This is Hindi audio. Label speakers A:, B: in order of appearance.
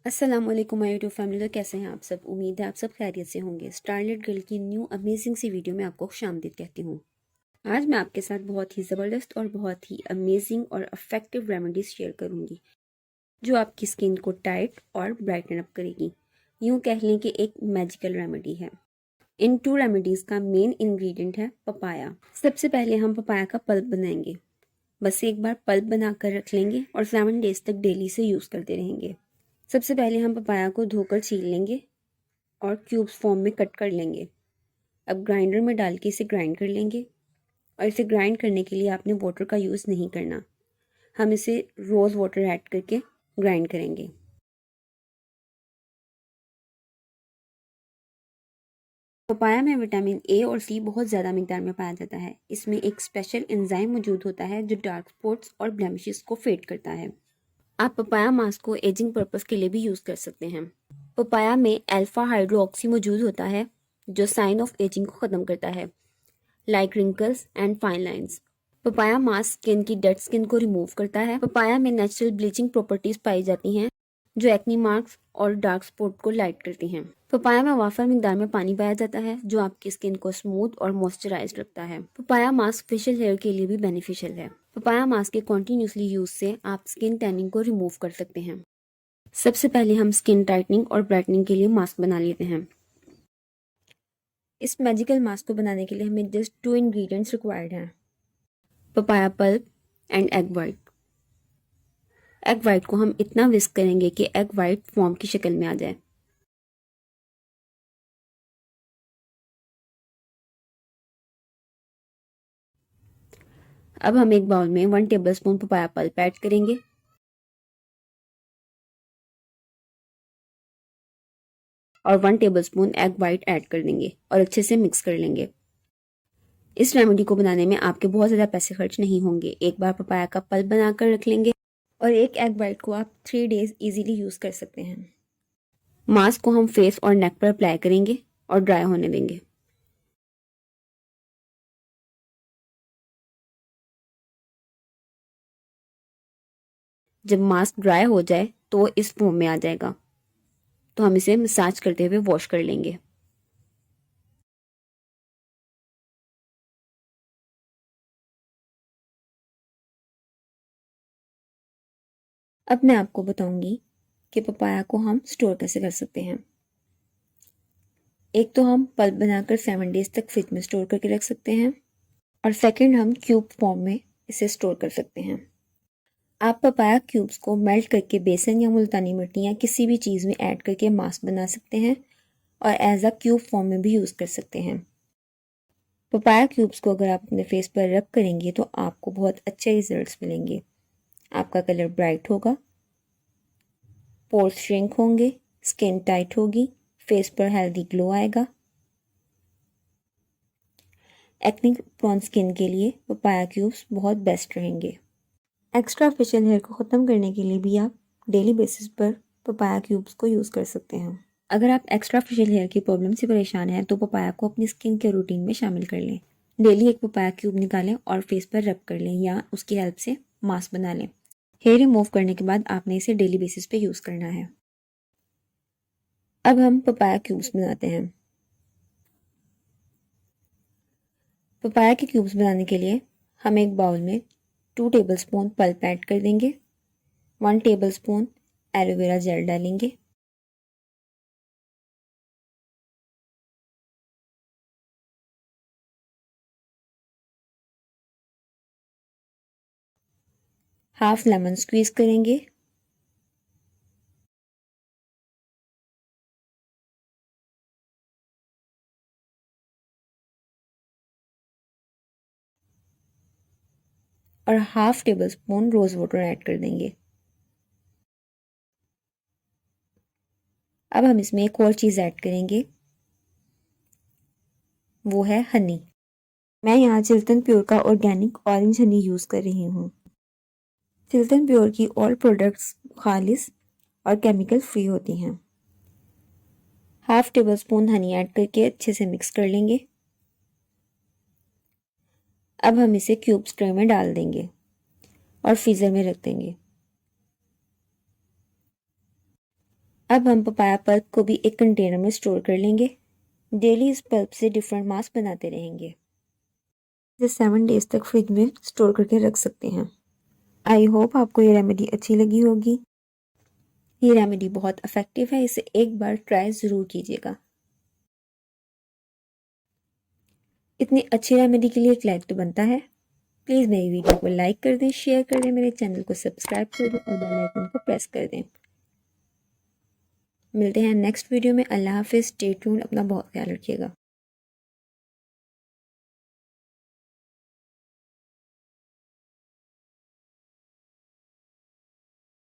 A: अस्सलाम वालेकुम माय यूट्यूब फैमिली। तो कैसे हैं आप सब? उम्मीद है आप सब खैरियत से होंगे। स्टारलेट गर्ल की न्यू अमेजिंग सी वीडियो में आपको खुशामदीद कहती हूँ। आज मैं आपके साथ बहुत ही ज़बरदस्त और बहुत ही अमेजिंग और इफेक्टिव रेमेडीज शेयर करूँगी जो आपकी स्किन को टाइट और ब्राइटन अप करेगी। यूँ कह लें कि एक मैजिकल रेमेडी है। इन टू रेमेडीज़ का मेन इंग्रेडिएंट है पपाया। सबसे पहले हम पपाया का पल्प बनाएंगे। बस एक बार पल्प बनाकर रख लेंगे और 7 डेज तक डेली से यूज़ करते रहेंगे। सबसे पहले हम पपाया को धोकर छील लेंगे और क्यूब्स फॉर्म में कट कर लेंगे। अब ग्राइंडर में डाल के इसे ग्राइंड कर लेंगे। और इसे ग्राइंड करने के लिए आपने वाटर का यूज़ नहीं करना। हम इसे रोज़ वाटर ऐड करके ग्राइंड करेंगे। पपाया में विटामिन ए और सी बहुत ज़्यादा मिकदार में पाया जाता है। इसमें एक स्पेशल एंजाइम मौजूद होता है जो डार्क स्पॉट्स और ब्लेमिशेस को फेड करता है। आप पपाया मास्क को एजिंग पर्पस के लिए भी यूज़ कर सकते हैं। पपाया में अल्फा हाइड्रोक्सी मौजूद होता है जो साइन ऑफ एजिंग को ख़त्म करता है, like wrinkles and fine lines. Papaya mask skin की डेड स्किन को रिमूव करता है। पपाया में नेचुरल ब्लीचिंग प्रॉपर्टीज पाई जाती हैं जो एक्नी मार्क्स और डार्क स्पॉट को लाइट करती हैं। पपाया में वाफर मिकदार में पानी पाया जाता है जो आपकी स्किन को स्मूथ और मॉइस्चराइज्ड रखता है। पपाया मास्क फेशियल हेयर के लिए भी बेनिफिशियल है। पपाया मास्क के कॉन्टिन्यूसली यूज से आप स्किन टैनिंग को रिमूव कर सकते हैं। सबसे पहले हम स्किन टाइटनिंग और ब्राइटनिंग के लिए मास्क बना लेते हैं। इस मैजिकल मास्क को बनाने के लिए हमें जस्ट 2 इंग्रेडिएंट्स रिक्वायर्ड हैं, papaya pulp and egg white. Egg white को हम इतना विस्क करेंगे कि एग वाइट फॉर्म की शक्ल में आ जाए। अब हम एक बाउल में 1 टेबलस्पून पपाया पल्प ऐड करेंगे और 1 टेबलस्पून एग वाइट ऐड कर देंगे और अच्छे से मिक्स कर लेंगे। इस रेमेडी को बनाने में आपके बहुत ज़्यादा पैसे खर्च नहीं होंगे। एक बार पपाया का पल्प बनाकर रख लेंगे और एक एग वाइट को आप 3 डेज इजीली यूज़ कर सकते हैं। मास्क को हम फेस और नेक पर अप्लाई करेंगे और ड्राई होने देंगे। जब मास्क ड्राई हो जाए तो इस फॉर्म में आ जाएगा, तो हम इसे मसाज करते हुए वॉश कर लेंगे। अब मैं आपको बताऊंगी कि पपाया को हम स्टोर कैसे कर सकते हैं। एक तो हम पल्प बनाकर 7 डेज तक फ्रिज में स्टोर करके रख सकते हैं और सेकंड हम क्यूब फॉर्म में इसे स्टोर कर सकते हैं। आप पपाया क्यूब्स को मेल्ट करके बेसन या मुल्तानी मिट्टी या किसी भी चीज़ में ऐड करके मास्क बना सकते हैं और एज अ क्यूब फॉर्म में भी यूज़ कर सकते हैं। पपाया क्यूब्स को अगर आप अपने फेस पर रब करेंगे तो आपको बहुत अच्छे रिजल्ट्स मिलेंगे। आपका कलर ब्राइट होगा, पोर्स श्रिंक होंगे, स्किन टाइट होगी, फेस पर हेल्दी ग्लो आएगा। एक्ने प्रोन स्किन के लिए पपाया क्यूब्स बहुत बेस्ट रहेंगे। एक्स्ट्रा फेशियल हेयर को ख़त्म करने के लिए भी आप डेली बेसिस पर पपाया क्यूब्स को यूज़ कर सकते हैं। अगर आप एक्स्ट्रा फेशियल हेयर की प्रॉब्लम से परेशान हैं तो पपाया को अपनी स्किन के रूटीन में शामिल कर लें। डेली एक पपाया क्यूब निकालें और फेस पर रब कर लें या उसकी हेल्प से मास्क बना लें। हेयर रिमूव करने के बाद आपने इसे डेली बेसिस पे यूज़ करना है। अब हम पपाया क्यूब्स बनाते हैं। पपाया के क्यूब्स बनाने के लिए हम एक बाउल में 2 टेबलस्पून पल्प ऐड कर देंगे, 1 टेबलस्पून एलोवेरा जेल डालेंगे, हाफ लेमन स्क्वीज करेंगे और half tablespoon rose water add कर देंगे। अब हम इसमें एक और चीज़ ऐड करेंगे, वो है हनी। मैं यहाँ चिल्तन प्योर का ऑर्गेनिक ऑरेंज हनी यूज़ कर रही हूँ। चिल्तन प्योर की ऑल प्रोडक्ट्स खालिस और केमिकल फ्री होती हैं। Half table spoon honey add करके अच्छे से मिक्स कर लेंगे। अब हम इसे क्यूब्स ट्रे में डाल देंगे और फ्रीज़र में रख देंगे। अब हम पपाया पल्प को भी एक कंटेनर में स्टोर कर लेंगे। डेली इस पल्प से डिफरेंट मास्क बनाते रहेंगे। इसे 7 डेज तक फ्रिज में स्टोर करके रख सकते हैं। आई होप आपको ये रेमेडी अच्छी लगी होगी। ये रेमेडी बहुत इफेक्टिव है, इसे एक बार ट्राई ज़रूर कीजिएगा। इतनी अच्छी रेमेडी के लिए एक लाइक तो बनता है। प्लीज़ मेरी वीडियो को लाइक कर दें, शेयर कर दें, मेरे चैनल को सब्सक्राइब कर दें और बेल आइकन को प्रेस कर दें। मिलते हैं नेक्स्ट वीडियो में। अल्लाह हाफिज़। स्टे ट्यून्ड, अपना बहुत ख्याल रखिएगा।